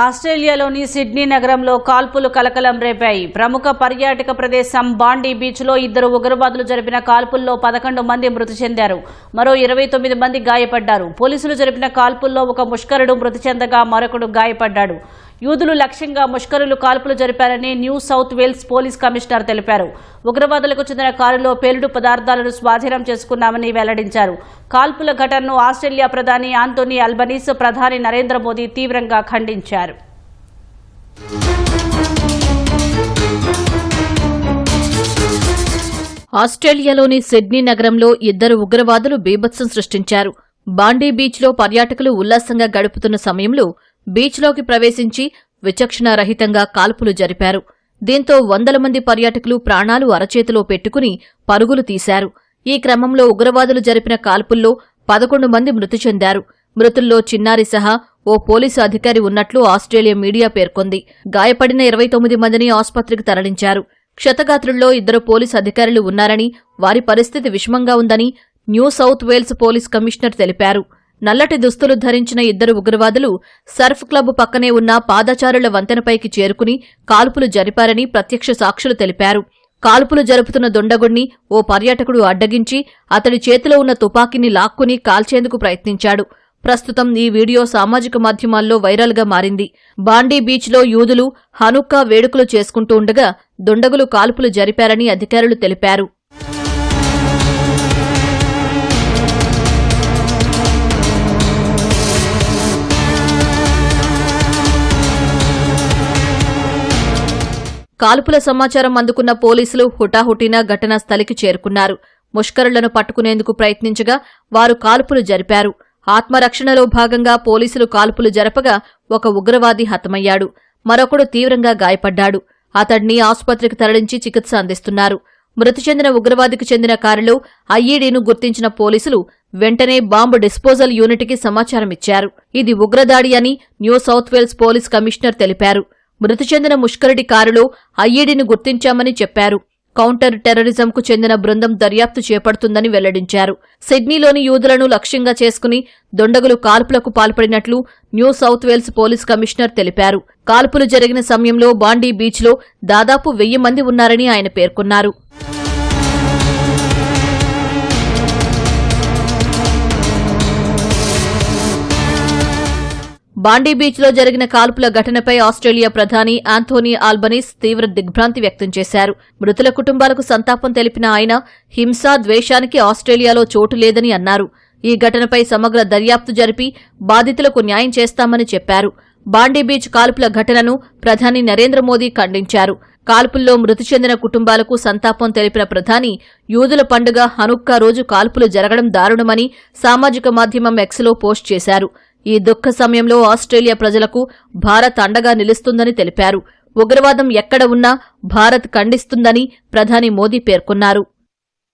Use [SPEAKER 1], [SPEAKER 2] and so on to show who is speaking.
[SPEAKER 1] ఆస్ట్రేలియాలోని సిడ్నీ నగరంలో కాల్పులు కలకలం రేపాయి. ప్రముఖ పర్యాటక ప్రదేశం బాండీ బీచ్లో 2 ఉగ్రవాదులు జరిపిన కాల్పుల్లో 11 మంది మృతి చెందారు. మరో 29 మంది గాయపడ్డారు. పోలీసులు జరిపిన కాల్పుల్లో ఒక ముష్కరుడు మృతి చెందగా మరొకడు గాయపడ్డాడు. యూదులు లక్ష్యంగా ముష్కరులు కాల్పులు జరిపారని New south Wales police commissioner తెలిపారు. ఉగ్రవాదులకు చెందిన కారులో పేలుడు పదార్థాలను స్వాధీనం చేసుకున్నామని వెల్లడించారు. కాల్పుల ఘటనను ఆస్ట్రేలియా ప్రధాని ఆంటోనీ అల్బనీస్, ప్రధాని నరేంద్ర మోదీ తీవ్రంగా ఖండించారు.
[SPEAKER 2] ఆస్ట్రేలియాలోని సిడ్నీ నగరంలో 2 ఉగ్రవాదులు బీభత్సం సృష్టించారు. బాండీ బీచ్లో పర్యాటకులు ఉల్లాసంగా గడుపుతున్న సమయంలో బీచ్లోకి ప్రవేశించి విచక్షణారహితంగా కాల్పులు జరిపారు. దీంతో వందల మంది పర్యాటకులు ప్రాణాలు అరచేతిలో పెట్టుకుని పరుగులు తీశారు. ఈ క్రమంలో ఉగ్రవాదులు జరిపిన కాల్పుల్లో 11 మంది మృతి చెందారు. మృతుల్లో చిన్నారి సహా ఓ పోలీసు అధికారి ఉన్నట్లు ఆస్ట్రేలియా మీడియా పేర్కొంది. గాయపడిన 29 మందిని ఆసుపత్రికి తరలించారు. క్షతగాత్రుల్లో 2 పోలీసు అధికారులు ఉన్నారని, వారి పరిస్థితి విషమంగా ఉందని new south Wales police commissioner తెలిపారు. నల్లటి దుస్తులు ధరించిన 2 ఉగ్రవాదులు సర్ఫ్ క్లబ్ పక్కనే ఉన్న పాదచారుల వంతెనపైకి చేరుకుని కాల్పులు జరిపారని ప్రత్యక్ష సాక్షులు తెలిపారు. కాల్పులు జరుపుతున్న దుండగుణ్ణి ఓ పర్యాటకుడు అడ్డగించి అతడి చేతిలో ఉన్న తుపాకీని లాక్కుని కాల్చేందుకు ప్రయత్నించాడు. ప్రస్తుతం ఈ వీడియో సామాజిక మాధ్యమాల్లో వైరల్గా మారింది. బాండీ బీచ్లో యూదులు హనుక్కా వేడుకలు చేసుకుంటూ ఉండగా దుండగులు కాల్పులు జరిపారని అధికారులు తెలిపారు. కాల్పుల సమాచారం అందుకున్న పోలీసులు హుటాహుటిన ఘటనా స్థలికి చేరుకున్నారు. ముష్కరులను పట్టుకునేందుకు ప్రయత్నించగా వారు కాల్పులు జరిపారు. ఆత్మరక్షణలో భాగంగా పోలీసులు కాల్పులు జరపగా ఒక ఉగ్రవాది హతమయ్యాడు. మరొకడు తీవ్రంగా గాయపడ్డాడు. అతడిని ఆసుపత్రికి తరలించి చికిత్స అందిస్తున్నారు. మృతి చెందిన ఉగ్రవాదికి చెందిన కారులో ఐఈడీను గుర్తించిన పోలీసులు వెంటనే బాంబు డిస్పోజల్ యూనిట్కి సమాచారమిచ్చారు. ఇది ఉగ్రదాడి అని new south Wales police commissioner తెలిపారు. మృతి చెందిన ముష్కరుడి కారులో ఐఈడీని గుర్తించామని చెప్పారు. కౌంటర్ టెర్రరిజంకు చెందిన బృందం దర్యాప్తు చేపడుతుందని వెల్లడించారు. సిడ్నీలోని యూదులను లక్ష్యంగా చేసుకుని దుండగులు కాల్పులకు పాల్పడినట్లు new south Wales police commissioner తెలిపారు. కాల్పులు జరిగిన సమయంలో బాండీ బీచ్లో దాదాపు 1000 మంది ఉన్నారని ఆయన పేర్కొన్నారు. బాండీ బీచ్లో జరిగిన కాల్పుల ఘటనపై ఆస్ట్రేలియా ప్రధాని ఆంటోనీ అల్బనీస్ తీవ్ర దిగ్భ్రాంతి వ్యక్తం చేశారు. మృతుల కుటుంబాలకు సంతాపం తెలిపిన ఆయన హింస, ద్వేషానికి ఆస్ట్రేలియాలో చోటు లేదని అన్నారు. ఈ ఘటనపై సమగ్ర దర్యాప్తు జరిపి బాధితులకు న్యాయం చేస్తామని చెప్పారు. బాండీ బీచ్ కాల్పుల ఘటనను ప్రధాని నరేంద్ర మోదీ ఖండించారు. కాల్పుల్లో మృతి చెందిన కుటుంబాలకు సంతాపం తెలిపిన ప్రధాని యూదుల పండుగ హనుక్కా రోజు కాల్పులు జరగడం దారుణమని సామాజిక మాధ్యమం ఎక్స్లో పోస్ట్ చేశారు. ఈ దుఃఖ సమయంలో ఆస్ట్రేలియా ప్రజలకు భారత్ అండగా నిలుస్తుందని తెలిపారు. ఉగ్రవాదం ఎక్కడ ఉన్నా భారత్ ఖండిస్తుందని ప్రధాని మోదీ పేర్కొన్నారు.